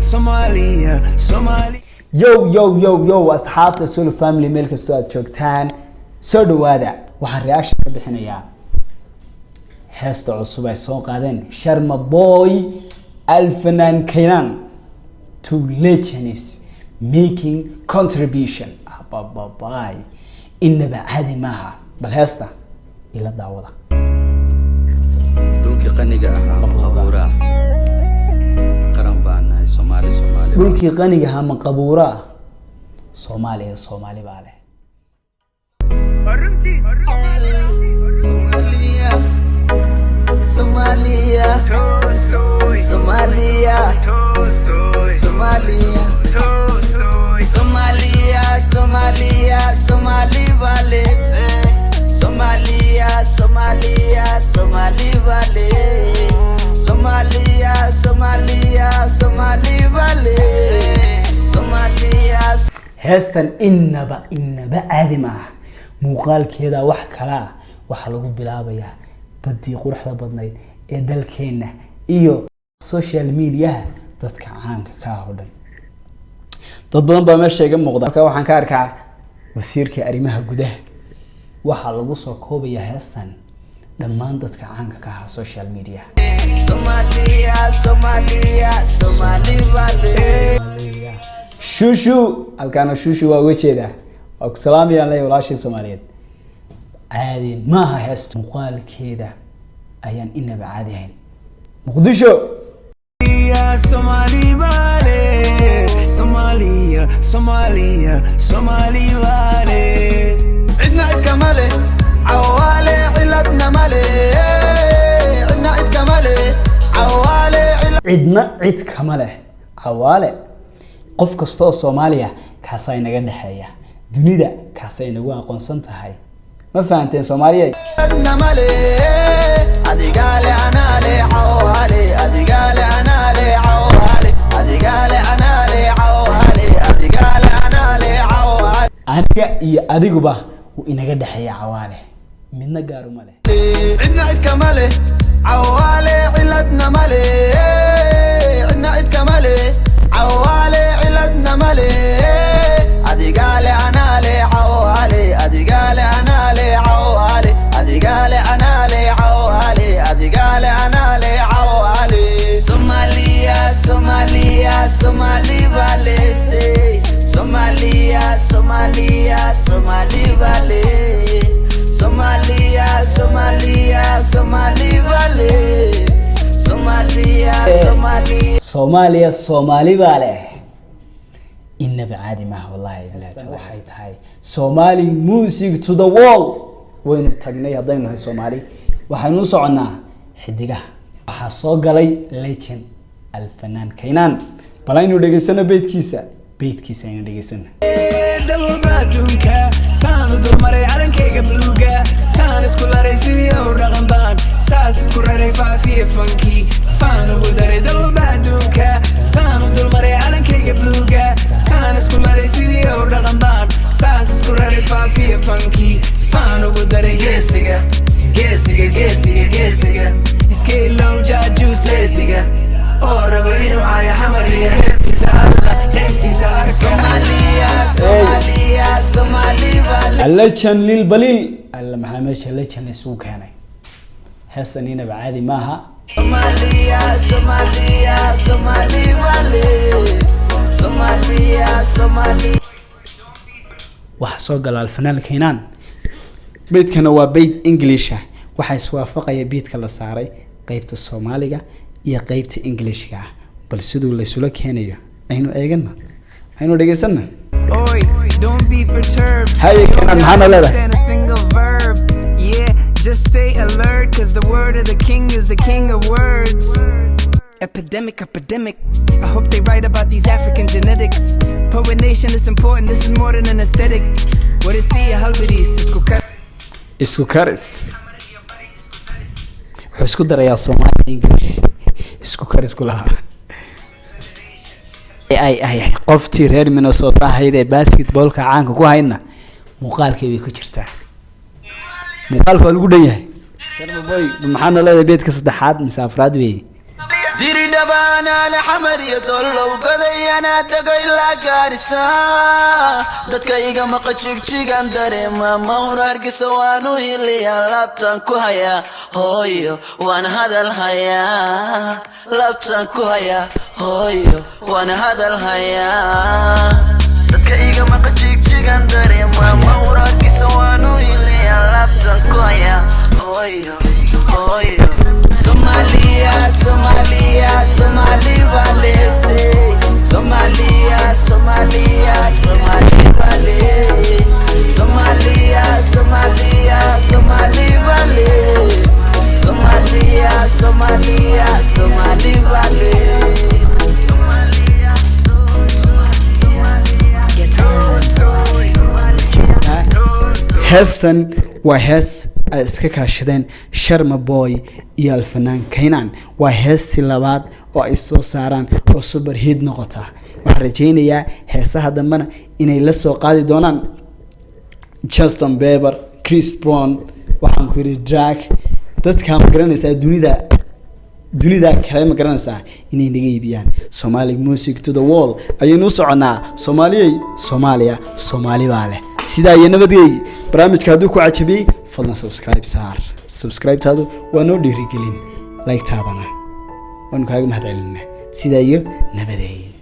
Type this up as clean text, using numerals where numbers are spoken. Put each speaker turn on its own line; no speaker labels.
Somalia, Somalia.
yo asxaabta Solo family meel kasta aad joogtaan soo dhawaada waxaan reaction ka bixinayaa heesta cusub ay soo qaadeen Sharma Boy Alfanan Kaynan to legends making contribution bye inaba caadi maaha bal heesta ila daawada
dhulkii qaniga ahaa qabuura qaran baanahay Soomaali
dhulkii qaniga ahaa qabuura Soomaali baa leh heestan inaba caadi maaha muuqaalkeeda wax kala waxa lagu bilaabayaa badii quruxda badnayd ee dalkeena iyo social media dadka caanka ka hodhan dad badan baa meesha iga muuqda marka waxaan ka arkaa wasiirka arrimaha gudaha waxa lagu soo koobaya heestan dhammaan dadka caanka ka ah social media shushu halkaan shushu waa wajeeda oo ku salaamiyaan lay walaashii Soomaaliyeed caadi maaha heesta muuqaalkeeda ayaan inaba caadi ahayn muqdisho
Somalia vale عدنا عد كماله عوالي علتنا ماله عدنا عد كماله عوالي
عدنا عد كماله عوالي qof kasta oo Soomaaliya kaas ay naga dhaxeeya dunida kaas ay nagu aqoonsan tahay ma fahanteen Soomaaliya
namale adigale anale awale adigale anale awale adigale anale awale adigale anale awale
aniga iyo adiguba uu inaga dhaxeeya awaale midna gaar uma leh
cidna cid kamale awale ciladna male cidna cid kamale awale ciladna male adigale anale awale adigale anale awale adigale anale awale adigale anale awale Somalia Somali vale Somalia Somali vale
Somali vale inaba caadi maaha wallahi waxay tahay Somali music to the world waynu tagnay hadaynu nahay Somali waxaynu soconaa xidigaha waxa soo galay legend Alfanan Kaynan balaynu dhageysano beedkiisa aynu dhageysano
dalbaadunka saan dulmaray calankayga bluuga saan isku laray sidii oo dhaqan baan saas isku raray faafiye funky faan ugu daray dalbaadunka saan dulmaray calankayga bluuga saan isku laray sidii oo dhaqan baan saas isku raray faafiye funky faan ugu daray geesiga iskaylow jaajus leesiga oo rabo inuu caayo xamar iyo heebtiisa
اللجن للبليل الله محمد اللجن يسوق هنا حسن هنا بعادي معها Somalia وحصوق الفنان كينان بيت كان هو بيت إنجليشة وحيسوافق يا بيت كلا صاري قيبت الصومالية يا قيبت إنجليشة بل سدوا اللي سلوك هنا أينو أيجنا أينو دقيسنا
Don't be perturbed.
Hey, can I
understand a single verb? Yeah, just stay alert, cause the word of the king is the king of words. Epidemic. I hope they write about these African genetics. Poet nation is important, this is more than an aesthetic. What is see a halbidis?
Iskukaris. Isku daraya Somali English. Iskukaris kulaha. ay qoftii reer Minnesota hayde basketballka caanka ku hayna muuqaalkeeda ku jirtaa muuqaalka waa lagu dhanyahay Sharma Boy maxaa leedahay beedka saddexaad مسافرات وي
dirida
بابانا لحمر يدل وقضي أنا دقي لا قارسا دادك إيقا مقشيك جيغان داري ما مورار قسوانو اللي لابتان كوهيا هويو وانا هذا الهيا لابتان كوهيا هويو وانا هذا الهيا دادك إيقا مقشيك جيغان داري ما مورار قسوانو اللي لابتان كوهيا هويو هويو Somalia, Somalia, Somali Valley, Somalia, Somalia, Somali Valley, Somalia, Somalia, Somali Valley, Somalia, Somalia, Somali Valley.
heestan waa hees ay iska kaashadeen Sharma Boy iyo Alfanaan Kaynan waa heestii labaad oo ay soo saaraan oo super hit noqota waxaan rajaynayaa heesaha dambana inay la soo qaadi doonaan Justin Bieber, Chris Brown, waxaan ku yiri Drake dadka ma garanaysaa dunida kale ma garanaysaa inay naga iibiyaan Somali music to the wall ayaynu soconaa Soomaaliya Soomaali baa leh sida ay nabadgey barnaamijka haduu ku cajabiyay fadlan subscribe taadu waa noo dhiirigelin like taabana waan kaaga mahadcelinaa sida iyo nabadgey